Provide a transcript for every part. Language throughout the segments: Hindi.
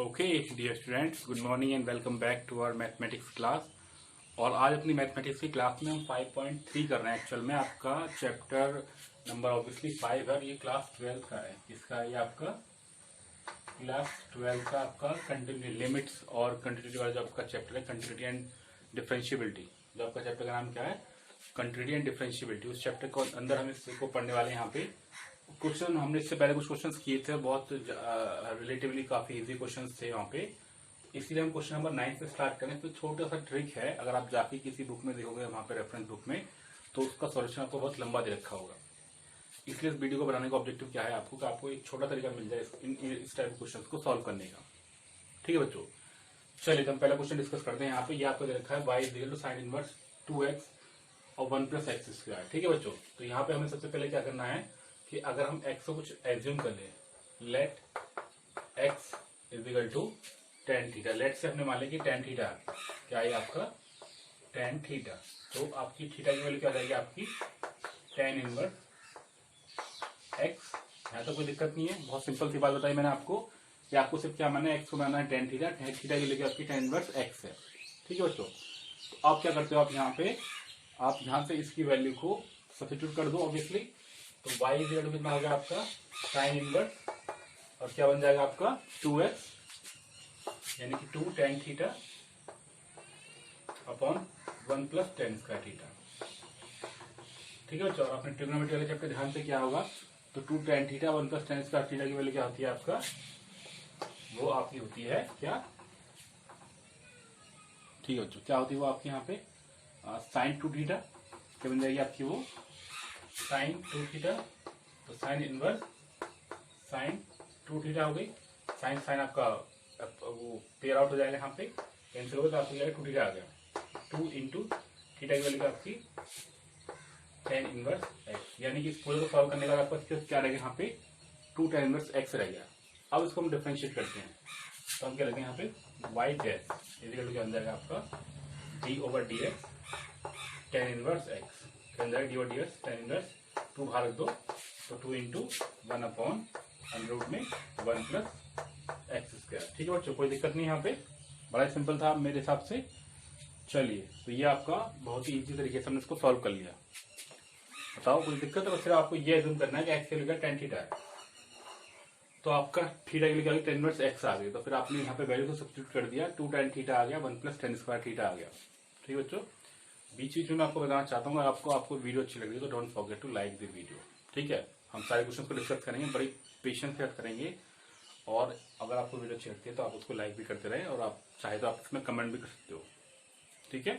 Okay dear students, good morning and welcome back to our mathematics class. और आज अपनी मैथमेटिक्स की क्लास में हम 5.3 कर रहे हैं। एक्चुअल में आपका चैप्टर नंबर ऑब्वियसली 5 है। ये क्लास 12 का है। इसका ये आपका क्लास 12 का आपका कंटिन्यूटी लिमिट्स और कंटिन्यूटी वाला जो आपका चैप्टर है, कंटिन्यूटी एंड डिफरेंशिएबिलिटी। जो आपका चैप्टर का नाम क्या है, कंटिन्यूटी एंड डिफरेंशिएबिलिटी। उस चैप्टर को अंदर हम इसको पढ़ने वाले हैं। यहाँ पे क्वेश्चन हमने इससे पहले कुछ क्वेश्चंस किए थे, बहुत रिलेटिवली काफी इजी क्वेश्चंस थे वहाँ पे। इसलिए हम क्वेश्चन नंबर 9 से स्टार्ट करें। तो छोटा सा ट्रिक है, अगर आप जाके किसी बुक में देखोगे वहाँ पे रेफरेंस बुक में, तो उसका सॉल्यूशन आपको बहुत लंबा दे रखा होगा। इसलिए इस वीडियो को बनाने का ऑब्जेक्टिव क्या है आपको, कि आपको एक छोटा तरीका मिल जाए इस टाइप के क्वेश्चन को सॉल्व करने का। ठीक है बच्चों, चलिए तो हम पहला क्वेश्चन डिस्कस करते हैं। यहाँ पे ये आपको दे रखा है y = sin इनवर्स 2x और 1 + x²। ठीक है बच्चों, तो यहाँ पे हमें सबसे पहले क्या करना है कि अगर हम x को कुछ एज्यूम कर ले, let x = tan theta. Let से हमने मान लिया कि tan थीटा क्या है आपका tan थीटा। तो आपकी थीटा की वैल्यू क्या आ जाएगी आपकी tan इनवर्स x। यहाँ तो कोई दिक्कत नहीं है, बहुत सिंपल सी बात बताई मैंने आपको कि आपको सिर्फ क्या मानना है, x को मानना है tan थीटा। थीटा की वैल्यू आपकी tan इनवर्स x है। ठीक है बच्चों, तो आप क्या करते हो, आप यहाँ से इसकी वैल्यू को सब्स्टिट्यूट कर दो ऑब्वियसली। तो y = कितना हो गया आपका sin इनवर्स, और क्या बन जाएगा आपका 2x, यानी कि 2 tan theta upon 1 + tan² theta. ठीक है बच्चों, और आपने ट्रिग्नोमेट्री वाले चैप्टर ध्यान से क्या होगा, तो 2 tan थीटा 1 + tan² थीटा की वैल्यू क्या होती है आपका, वो आपकी होती है क्या, ठीक है बच्चों, क्या होती है वो आपकी यहाँ पे sin 2 थीटा। क्या बन जाएगी आपकी वो sin 2 थीटा। तो sin इनवर्स sin 2 थीटा हो गई। sin आपका वो पेयर आउट हो जाएगा, यहाँ पे कैंसिल होगा, तो आपको जाएगा 2 थीटा आ गया। 2 × थीटा की वैल्यू आपकी tan इनवर्स x, यानी कि इस पूरे को सॉल्व करने का आपका क्या रहेगा, यहाँ पे 2 tan इनवर्स x रह गया। अब इसको हम डिफरेंशिएट करते हैं, तो हम क्या लेते हैं यहाँ पे y डैश इक्वल टू जाएगा आपका d/dx tan इनवर्स x। क्या जाएगा d/dx tan इनवर्स 2 बाहर रख दो, तो 2 × 1/√1 + x²। ठीक है बच्चों, कोई दिक्कत नहीं। यहाँ पे बड़ा सिंपल था मेरे हिसाब से। चलिए, तो ये आपका बहुत ही इजी तरीके से हमने इसको सॉल्व कर लिया। बताओ कोई दिक्कत है? सिर्फ आपको ये एज्यूम करना है कि x की वैल्यू tan थीटा है, तो आपका थीटा की वैल्यू tan इनवर्स x आ गई। तो फिर आपने यहाँ पे वैल्यू को सब्स्टिट्यूट कर दिया, 2 tan थीटा आ गया, 1 + tan² थीटा आ गया। ठीक है बच्चों, बीच बीच में आपको बताना चाहता हूँ, आपको वीडियो अच्छी लग रही है तो don't forget to like the video. ठीक है, हम सारे क्वेश्चन को डिस्कस करेंगे, बड़ी पेशेंस से करेंगे। और अगर आपको वीडियो अच्छी लगती है तो आप उसको लाइक भी करते रहे, और आप चाहे तो आप इसमें कमेंट भी कर सकते हो। ठीक है,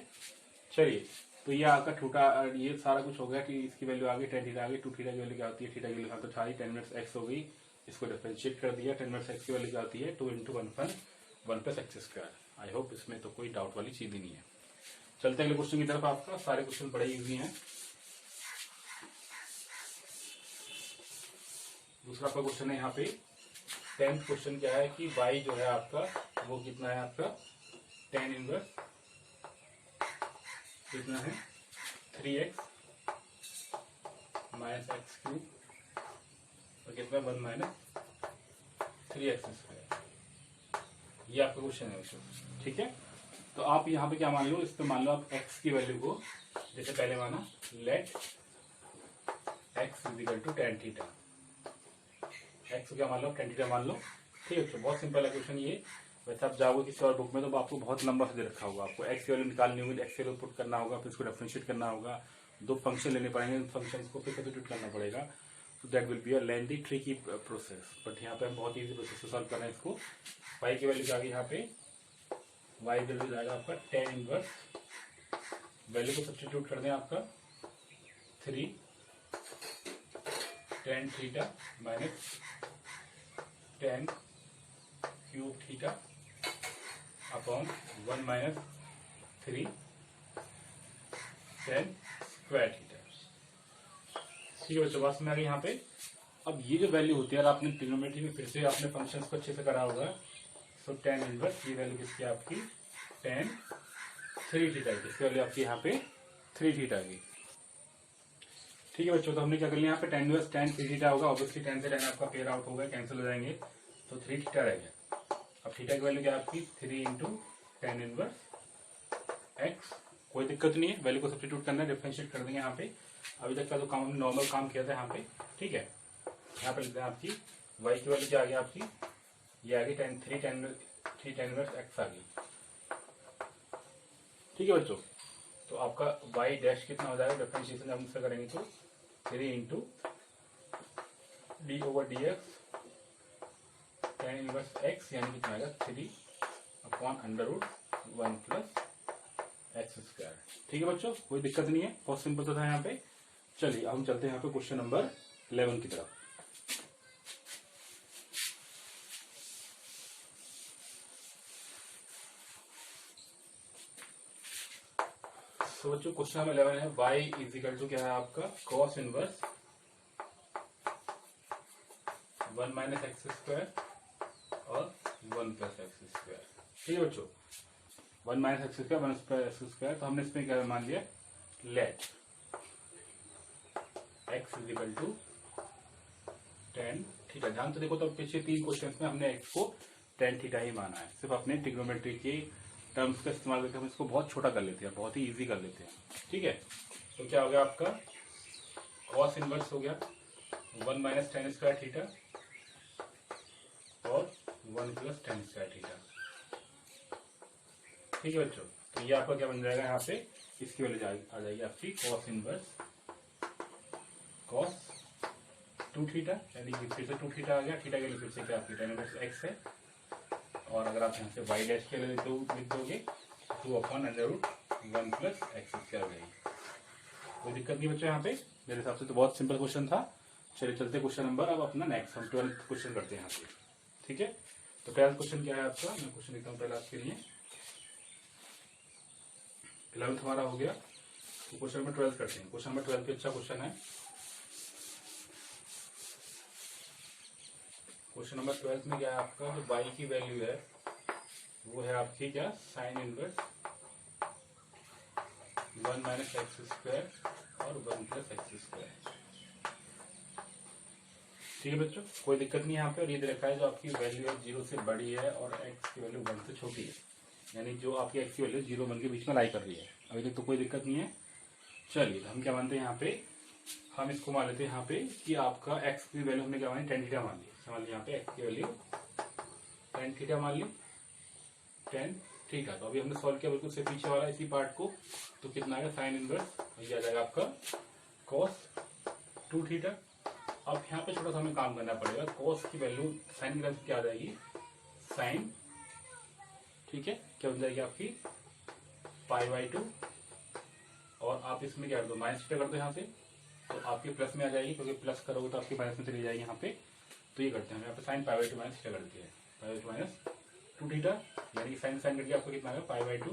चलिए, तो ये आपका थीटा, ये सारा कुछ हो गया कि इसकी वैल्यू आ गई, tan थीटा आ गई। 2 थीटा की वैल्यू क्या होती है, थीटा की वैल्यू तो था tan इनवर्स x हो गई। इसको डिफरेंशिएट कर दिया, tan इनवर्स x की वैल्यू क्या होती है 2 × 1 + x²। आई होप इसमें तो कोई डाउट वाली चीज ही नहीं है। चलते हैं अगले क्वेश्चन की तरफ। आपका सारे क्वेश्चन बड़े इजी हैं। दूसरा आपका क्वेश्चन है यहाँ पे 10th क्वेश्चन क्या है कि y जो है आपका वो कितना है, आपका tan इनवर्स कितना है 3x - x³ और कितना 1 - 3x²। ये आपका क्वेश्चन है बच्चों। ठीक है, तो आप यहाँ पे क्या मान लो, इस पे मान लो आप x की वैल्यू को, जैसे पहले माना let x = tan theta. x को क्या मान लो, tan थीटा मान लो। ठीक है, तो बहुत सिंपल है क्वेश्चन ये। वैसे आप जाओगे किसी और बुक में तो आपको बहुत लंबा से दे रखा होगा, आपको x की वैल्यू निकालनी होगी, x की वैल्यू पुट करना होगा, फिर इसको डिफरेंशिएट करना होगा, 2 फंक्शन लेने पड़ेंगे, उन फंक्शन को फिर सब्स्टिट्यूट करना पड़ेगा। तो that will be a lengthy tricky process, but यहाँ पे हम बहुत ईजी प्रोसेस से सॉल्व कर रहे हैं इसको। y की वैल्यू क्या आ गई, यहाँ पे y वैल्यू जाएगा आपका tan इनवर्स, वैल्यू को सब्स्टिट्यूट कर दें आपका 3 tan theta minus tan³ theta upon 1 - 3 tan² theta. ठीक है बच्चों, बात समझ आ गई यहाँ पे। अब ये जो वैल्यू होती है, अगर आपने ट्रिग्नोमेट्री में फिर से आपने फंक्शंस को अच्छे से करा होगा, तो tan इनवर्स ये वैल्यू किसकी आपकी tan3 थीटा की, इसकी वैल्यू आपकी यहाँ पे 3 थीटा की। ठीक है बच्चों, तो हमने क्या कर लिया यहाँ पे tan इनवर्स tan3 थीटा होगा। ऑब्वियसली tan से tan आपका पेयर आउट होगा, कैंसिल हो जाएंगे, तो 3 थीटा रह गया। अब थीटा की वैल्यू क्या है आपकी 3 इंटू टेन इनवर्स एक्स। कोई दिक्कत नहीं है, वैल्यू को सब्स्टिट्यूट करना है, डिफरेंशिएट कर देंगे यहाँ पे। अभी तक का जो काम हमने नॉर्मल काम किया था यहाँ पे, ठीक है। यहाँ पे लिखते हैं आपकी y की वैल्यू क्या आ गई आपकी, ये आ गई 3 टेन इनवर्स एक्स आ गई, ठीक है बच्चों। तो आपका y डैश कितना हो जाएगा, डिफरेंशिएशन जब हम इसका करेंगे तो 3 into d over d x tan inverse x, यानी कितना आएगा 3 upon under root 1 plus x square. ठीक है बच्चों, कोई दिक्कत नहीं है, बहुत सिंपल था यहाँ पे। चलिए हम चलते हैं यहाँ पे क्वेश्चन नंबर 11 की तरफ। तो बच्चों क्वेश्चन नंबर 11 है y इज इक्वल टू क्या है आपका cos inverse 1 minus x square और 1 प्लस एक्स स्क्वायर। ठीक है बच्चों, 1 minus x square 1 plus x square. तो हमने इसमें क्या मान लिया, let x is equal to tan theta. ध्यान से देखो, तो पिछले 3 क्वेश्चन में हमने x को टेन थीटा ही माना है। सिर्फ अपने ट्रिग्नोमेट्री के टर्म्स का इस्तेमाल करके हम इसको बहुत छोटा कर लेते हैं, बहुत ही इजी कर लेते हैं, ठीक है। तो क्या हो गया आपका cos इनवर्स हो गया 1 माइनस टेन स्क्वायर थीटा और 1 प्लस टेन स्क्वायर थीटा। ठीक है बच्चों, तो ये आपका क्या बन जाएगा, यहाँ पे इसकी वैल्यू आ जाएगी आपकी cos इनवर्स cos 2 थीटा, यानी कि फिर से 2 थीटा आ गया। थीटा के लिए फिर से क्या आपकी टेन इनवर्स एक्स है, और अगर आप यहाँ से y डैश के लिए लिख दोगे 2 upon under root 1 plus x square रहेगी। कोई दिक्कत नहीं बच्चों, यहाँ पे मेरे हिसाब से तो बहुत सिंपल क्वेश्चन था। चलिए चलते क्वेश्चन नंबर अब अपना नेक्स्ट, हम 12th क्वेश्चन करते हैं यहाँ पे, ठीक है। तो 12th क्वेश्चन क्या है आपका, मैं क्वेश्चन लिखता हूँ पहले आपके लिए। 11th हमारा हो गया, तो क्वेश्चन नंबर 12 करते हैं। क्वेश्चन नंबर 12 भी अच्छा क्वेश्चन है। क्वेश्चन नंबर 12 में क्या है आपका, जो y की वैल्यू है वो है आपकी क्या, sine inverse 1 minus x square और 1 प्लस एक्स स्क्वायर। ठीक है बच्चों, कोई दिक्कत नहीं यहाँ पे। और ये दे रखा है जो आपकी वैल्यू है 0 से बड़ी है और x की वैल्यू 1 से छोटी है, यानी जो आपकी x की वैल्यू 0 1 के बीच में लाई कर रही है। अभी तक तो कोई दिक्कत नहीं है। चलिए हम क्या मानते हैं यहाँ पे, हम इसको मान लेते हैं यहाँ पे कि आपका x की वैल्यू हमने क्या मानी, टेन थीटा मान ली। मान ली यहाँ पे x की वैल्यू टेन थीटा मान ली, टेन थीटा। तो अभी हमने सॉल्व किया बिल्कुल से पीछे वाला इसी पार्ट को, तो कितना आएगा साइन इनवर्स, ये आ जाएगा आपका cos 2 थीटा। अब यहाँ पे छोटा सा हमें काम करना पड़ेगा, cos की वैल्यू साइन की वैल्यू क्या आ जाएगी, साइन, ठीक है, क्या बन जाएगी आपकी π/2, और आप इसमें क्या कर दो, माइनस थीटा कर दो यहाँ से, तो आपकी प्लस में आ जाएगी, क्योंकि प्लस करोगे तो आपकी माइनस में चली जाएगी यहाँ पे। तो ये करते हैं यहाँ पे साइन π/2 माइनस थीटा करती है, π/2 माइनस 2 थीटा, यानी कि साइन साइन करके आपको कितना आ गया, π/2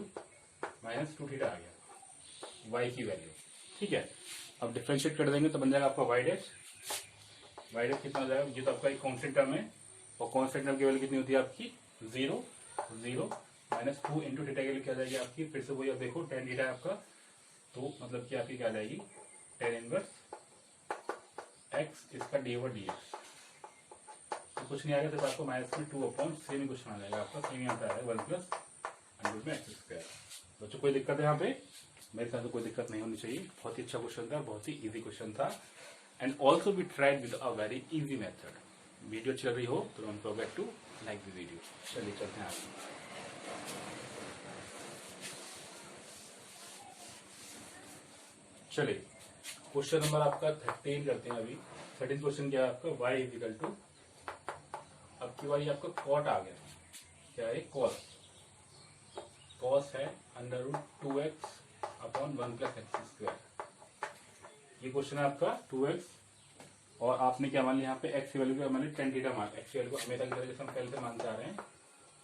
माइनस 2 थीटा आ गया y की वैल्यू, ठीक है। अब डिफरेंशिएट कर देंगे तो बन जाएगा आपका y डैश कितना हो जाएगा, ये तो आपका एक कॉन्स्टेंट टर्म है, और कॉन्स्टेंट टर्म की वैल्यू कितनी होती है आपकी 0 माइनस 2 इंटू थीटा की वैल्यू क्या आ जाएगी आपकी, फिर से वही अब देखो टेन थीटा है आपका, तो मतलब कि आपकी क्या आ जाएगी टेन इनवर्स एक्स इसका डी ओवर डी एक्स। तो कुछ नहीं आएगा, सिर्फ आपको माइनस में 2 अपॉन सेम ही क्वेश्चन आ जाएगा आपका, सेम यहाँ पे आ जाएगा 1 प्लस अंडर में एक्स स्क्वायर। बच्चों कोई दिक्कत है यहाँ पे, मेरे साथ तो कोई दिक्कत नहीं होनी चाहिए। बहुत ही अच्छा क्वेश्चन था, बहुत ही इजी क्वेश्चन था, and also we tried with a very easy method. Video अच्छी लग रही हो तो don't forget to like the video. चलिए चलते हैं आगे। चलिए क्वेश्चन नंबर आपका 13 करते हैं। अभी 13 क्वेश्चन क्या है आपका, y इज इक्वल टू, अब की बारी आपका कॉट आ गया, क्या है कॉस है under root 2x upon 1 plus x square. ये क्वेश्चन है आपका 2x, और आपने क्या मान लिया यहाँ पे x की वैल्यू मान ली टेन थीटा मान। x की वैल्यू को हमेशा की तरह जैसे हम पहले से मानते आ रहे हैं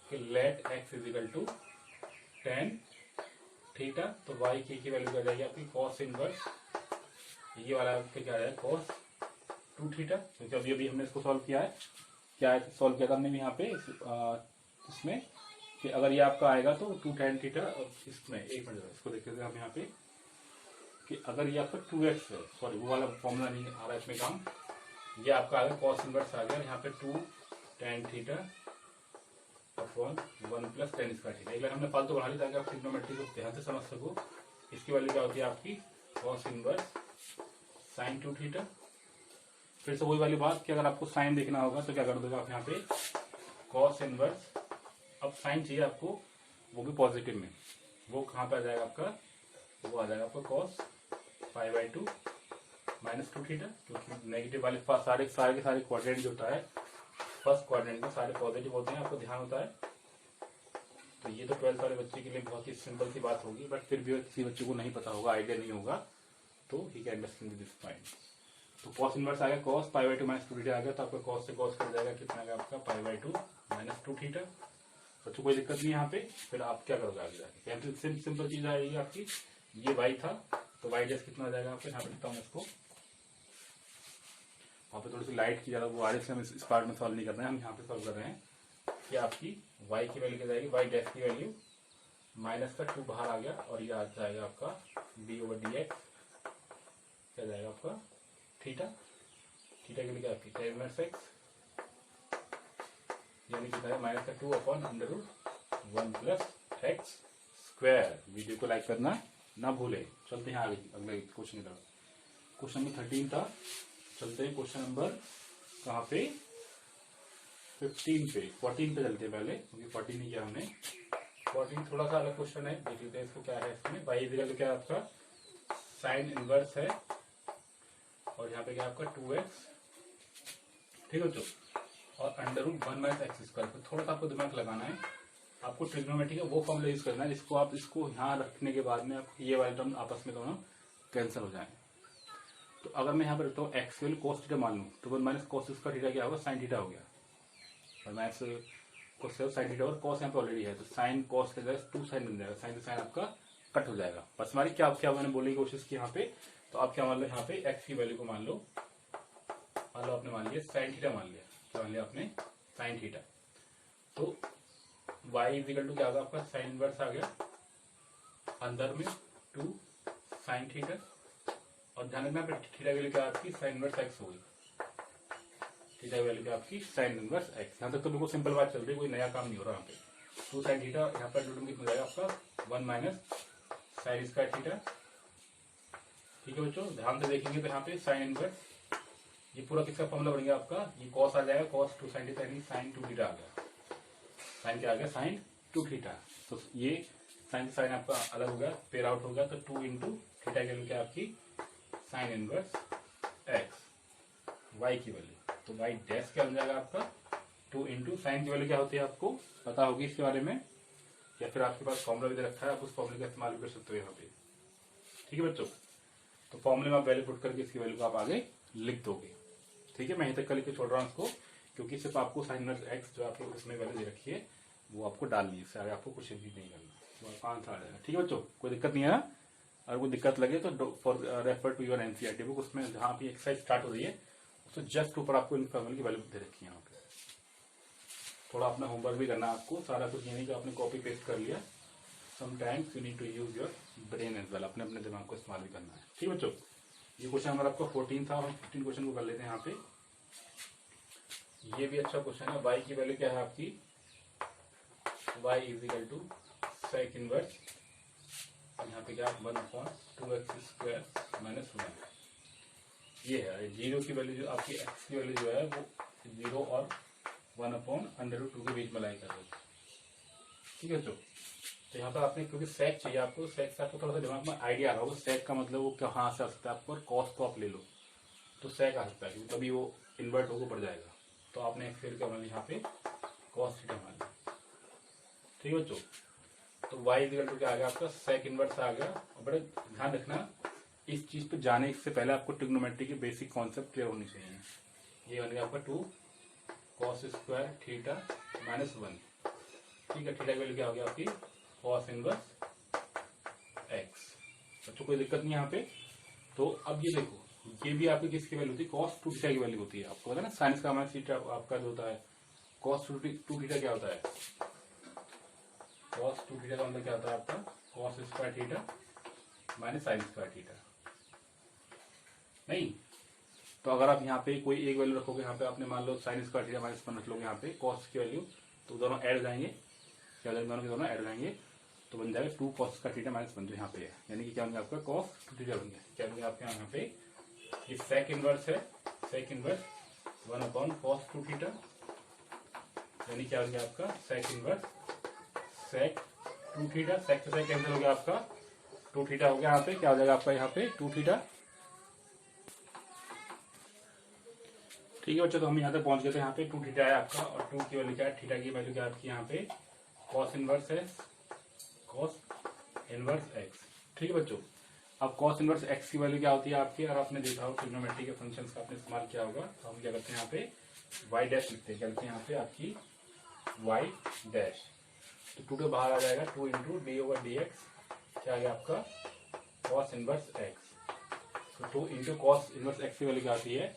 कि let x is equal to tan theta, तो y की वैल्यू क्या जाएगी आपकी cos इनवर्स, ये वाला आपका क्या है cos 2 थीटा। क्योंकि अभी अभी हमने इसको सॉल्व किया है, क्या है सॉल्व किया था हमने भी यहाँ पे इसमें, कि अगर ये आपका आएगा तो 2 tan थीटा, इसमें एक मिनट इसको देखते थे हम यहाँ पे, कि अगर ये आपका 2x है, सॉरी वो वाला फॉर्मूला नहीं आ रहा है इसमें काम, ये आपका आ गया cos इनवर्स आ गया यहाँ पे 2 tan theta upon 1 plus ten square theta. एक लाइन हमने फालतू बढ़ा ली ताकि आप ट्रिग्नोमेट्री को ध्यान से समझ सको। इसकी वैल्यू क्या होती है आपकी कॉस इनवर्स साइन 2 थीटा। फिर से वही वाली बात कि अगर आपको साइन देखना होगा तो क्या कर दोगे आप यहाँ पे कॉस इनवर्स, अब साइन चाहिए आपको वो भी पॉजिटिव में, वो कहाँ पे आ जाएगा आपका, वो आ जाएगा आपका cos pi by 2 minus 2 theta, क्योंकि नेगेटिव वाले सारे के सारे क्वाड्रेंट जो होता है फर्स्ट क्वाड्रेंट में सारे पॉजिटिव होते हैं, आपको ध्यान होता है। तो ये तो 12th वाले बच्चे के लिए बहुत ही सिंपल सी बात होगी, बट फिर भी किसी बच्चे को नहीं पता होगा, आइडिया नहीं होगा, तो he can understand this point. तो कॉस इनवर्स आ गया cos pi by 2 minus 2 theta आ गया, तो आपका कॉस से कॉस कर जाएगा, कितना आ गया आपका पाई बाई 2 माइनस 2 थीटा। बच्चों कोई दिक्कत नहीं यहाँ पे। फिर आप क्या करोगे आगे जाके, सिंपल चीज आएगी आपकी, ये वाई था तो वाई डैश कितना आ जाएगा आपको, यहाँ पे लिखता हूँ इसको, वहाँ पे थोड़ी सी लाइट की ज्यादा वो आ रही है, हम इस पार्ट में सॉल्व नहीं कर रहे हैं, हम यहाँ पे सॉल्व कर रहे हैं कि आपकी वाई की वैल्यू क्या जाएगी, वाई डैश की वैल्यू माइनस का 2 बाहर आ गया, और ये आ जाएगा आपका डी ओवर डी एक्स, क्या जाएगा आपका थीटा, थीटा के लिए क्या आपकी tan इनवर्स एक्स, यानी कितना है माइनस का 2 upon under root 1 plus x square. Video को लाइक करना ना भूले। चलते हैं आगे अगले क्वेश्चन की तरफ। क्वेश्चन नंबर 13 था, चलते हैं क्वेश्चन नंबर कहाँ पे 15 पे, 14 पे चलते हैं पहले, क्योंकि 14 नहीं किया हमने। 14 थोड़ा सा अलग क्वेश्चन है, देख लेते हैं इसको क्या है। इसमें वाई इक्वल क्या है आपका साइन इनवर्स है, और यहाँ पे क्या आपका 2x, ठीक है बच्चों, और under root 1 minus x square. थोड़ा सा आपको दिमाग लगाना है, आपको ट्रिग्नोमेट्री का वो फॉर्मूला यूज करना है जिसको आप इसको यहाँ रखने के बाद में आप ये वाले टर्म आपस में दोनों कैंसिल हो जाए। तो अगर मैं यहाँ पर रखता हूँ एक्स वैल्यू कॉस थीटा मान लूँ, तो 1 माइनस कॉस स्क्वायर थीटा क्या होगा साइन थीटा हो गया, और माइनस कॉस साइन थीटा, और कॉस यहाँ पे ऑलरेडी है, तो साइन कॉस का जाएगा 2 साइन बन जाएगा, साइन से साइन आपका कट हो जाएगा। बस हमारी क्या मैंने बोलने की कोशिश की यहाँ पे, तो आप क्या मान लो यहाँ पे एक्स की वैल्यू को मान लो आपने मान लिया साइन थीटा, मान लिया क्या मान लिया आपने साइन थीटा। तो y इक्वल टू क्या होगा आपका साइन इनवर्स आ गया, अंदर में 2 साइन थीटा, और ध्यान रखना थीटा वैल्यू क्या आपकी साइन इनवर्स एक्स होगी, थीटा वैल्यू क्या आपकी साइन इनवर्स एक्स। यहाँ तक तो बिल्कुल सिंपल बात चल रही है, कोई नया काम नहीं हो रहा यहाँ पे। 2 साइन थीटा यहाँ पर रूट में कितना जाएगा आपका 1 माइनस साइन स्क्वायर थीटा, ठीक है बच्चों। ध्यान से देखेंगे तो यहाँ पे साइन इनवर्स, ये पूरा किसका फॉर्मूला बन गया आपका, ये कॉस आ जाएगा कॉस 2 साइन थीटा, यानी साइन 2 थीटा आ गया, साइन क्या आ गया साइन 2 थीटा। तो ये साइन साइन आपका अलग हो गया, पेयर आउट हो गया, तो 2 इंटू थीटा की वैल्यू क्या आपकी साइन इनवर्स एक्स, वाई की वैल्यू, तो वाई डैश क्या बन जाएगा आपका 2 इंटू साइन की वैल्यू क्या होती है आपको पता होगी इसके बारे में, या फिर आपके पास फॉर्मूला भी दे रखा है, आप उस फॉर्मूले का इस्तेमाल भी कर सकते हो यहाँ पे, ठीक है बच्चों। तो फॉर्मूले में आप वैल्यू पुट करके इसकी वैल्यू को आप आगे लिख दोगे, ठीक है। मैं यहीं तक लिख के छोड़ रहा हूँ इसको, क्योंकि सिर्फ आपको साइन इनवर्स एक्स जो आपको इसमें वैल्यू दे रखी है वो आपको डालनी है, इससे आगे आपको कुछ भी नहीं करना, वो आंसर आ जाएगा, ठीक है बच्चों। कोई दिक्कत नहीं है ना, अगर कोई दिक्कत लगे तो for refer to your NCERT book, उसमें जहाँ पे एक्सरसाइज स्टार्ट हो रही है उसमें जस्ट ऊपर आपको इन फॉर्मूले की वैल्यू दे रखी है यहाँ पे। थोड़ा अपना होमवर्क भी करना है आपको, सारा कुछ नहीं कि आपने कॉपी पेस्ट कर लिया, sometimes you need to use your brain as well, अपने अपने दिमाग को इस्तेमाल भी करना है, ठीक है बच्चों। ये क्वेश्चन हमारा आपका 14 था, और 15 क्वेश्चन को कर लेते हैं यहाँ पे। ये भी अच्छा क्वेश्चन है, y की वैल्यू क्या है आपकी, y is equal to sec inverse, और यहाँ पे क्या 1/2x स्क्वायर माइनस 1, ये है जीरो की वैल्यू, जो आपकी x की वैल्यू जो है वो 0 और 1/√2 के बीच में लाई कर रहे हैं, ठीक है। तो यहाँ पर आपने क्योंकि सेक चाहिए आपको, सेक से आपको थोड़ा सा दिमाग में आइडिया आ रहा होगा सेक का मतलब वो कहाँ से आ सकता है आपको, और कॉस को आप ले लो तो सेक आ सकता है, क्योंकि तभी वो इन्वर्ट होकर पड़ जाएगा। तो आपने एक फिर क्या मान लिया यहाँ पे कॉस थीटा मान लिया, ठीक है बच्चों। तो y इक्वल टू क्या आ गया आपका सेक इनवर्स आ गया, और बड़े ध्यान रखना इस चीज पे जाने से पहले आपको ट्रिग्नोमेट्री के बेसिक कॉन्सेप्ट क्लियर होनी चाहिए। ये बन गया आपका 2 कॉस स्क्वायर थीटा माइनस 1, ठीक है। थीटा की वैल्यू क्या हो गया आपकी कॉस इनवर्स एक्स, बच्चों कोई दिक्कत नहीं यहाँ पे। तो अब ये देखो, ये भी आपकी किसकी वैल्यू होती है कॉस 2 थीटा की वैल्यू होती है, आपको पता है ना साइंस का माइनस थीटा आपका जो होता है कॉस 2 थीटा क्या होता है, कॉस 2 थीटा का मतलब क्या होता है आपका cos square theta minus sine square theta, नहीं। तो अगर आप यहाँ पे कोई एक वैल्यू रखोगे, यहाँ पे आपने मान लो साइन स्क्वायर थीटा माइनस 1 रख लोगे, यहाँ पे कॉस की वैल्यू तो दोनों ऐड हो जाएंगे, क्या हो जाएंगे, दोनों के दोनों ऐड हो जाएंगे, तो बन जाएगा 2 cos का थीटा माइनस 1 जो यहाँ पे है, यानी कि क्या होंगे आपका cos 2 थीटा बन गया। क्या होंगे आपके यहाँ पे ये सेक इनवर्स है, सेक इनवर्स 1/cos 2 थीटा, यानी क्या हो गया आपका सेक इनवर्स सेक 2 थीटा, सेक से सेक कैंसिल हो गया आपका 2 थीटा हो गया, यहाँ पे क्या हो जाएगा आपका यहाँ पे 2 थीटा। ठीक है बच्चों, तो हम यहाँ तक पहुंच गए थे, यहाँ पे 2 थीटा है आपका, और 2 की वैल्यू क्या है, थीटा की वैल्यू क्या है आपकी यहाँ पे cos इनवर्स है cos इनवर्स x। ठीक है बच्चों, अब cos इनवर्स x की वैल्यू क्या होती है आपकी, और आपने देखा हो ट्रिग्नोमेट्री के फंक्शंस का आपने इस्तेमाल किया होगा, तो हम क्या करते हैं यहाँ पे y डैश लिखते हैं, क्या लिखते हैं यहाँ पे आपकी y डैश, तो 2 के बाहर आ जाएगा 2 into d over d x, क्या आ गया आपका cos इनवर्स x, तो 2 इंटू cos इनवर्स x की वैल्यू क्या आती है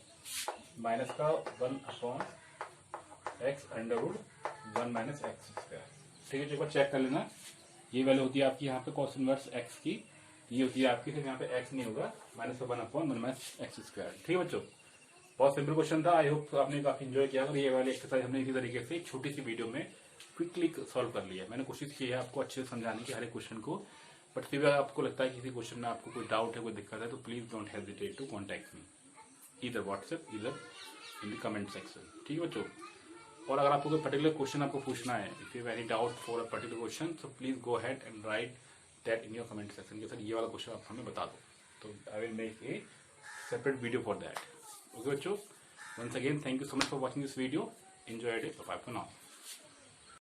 माइनस का 1/x Underwood 1 minus x square. ठीक है, एक बार चेक कर लेना, ये वैल्यू होती है आपकी यहाँ पे cos इनवर्स x की, ये होती है आपकी, सिर्फ यहाँ पे x नहीं होगा, माइनस का 1/1 माइनस एक्स स्क्वायर। ठीक है बच्चों, बहुत सिंपल क्वेश्चन था, आई होप आपने काफी एंजॉय किया, और ये वाली एक्सरसाइज हमने इसी तरीके से छोटी सी वीडियो में क्विकली सॉल्व कर लिया है। मैंने कोशिश की है आपको अच्छे से समझाने की हर एक क्वेश्चन को, बट फिर भी अगर आपको लगता है किसी क्वेश्चन में आपको कोई डाउट है, कोई दिक्कत है, तो please don't hesitate to contact me इधर व्हाट्सएप इधर इन द कमेंट सेक्शन। ठीक है बच्चों, और अगर आपको कोई पर्टिकुलर क्वेश्चन आपको पूछना है, if you have any doubt for a particular question, so please go ahead and right that in your comment section कि सर ये वाला क्वेश्चन आप हमें बता दो, तो I will make a separate video for that. Okay बच्चों, once again thank you so much for watching this video, enjoy it, bye bye for now।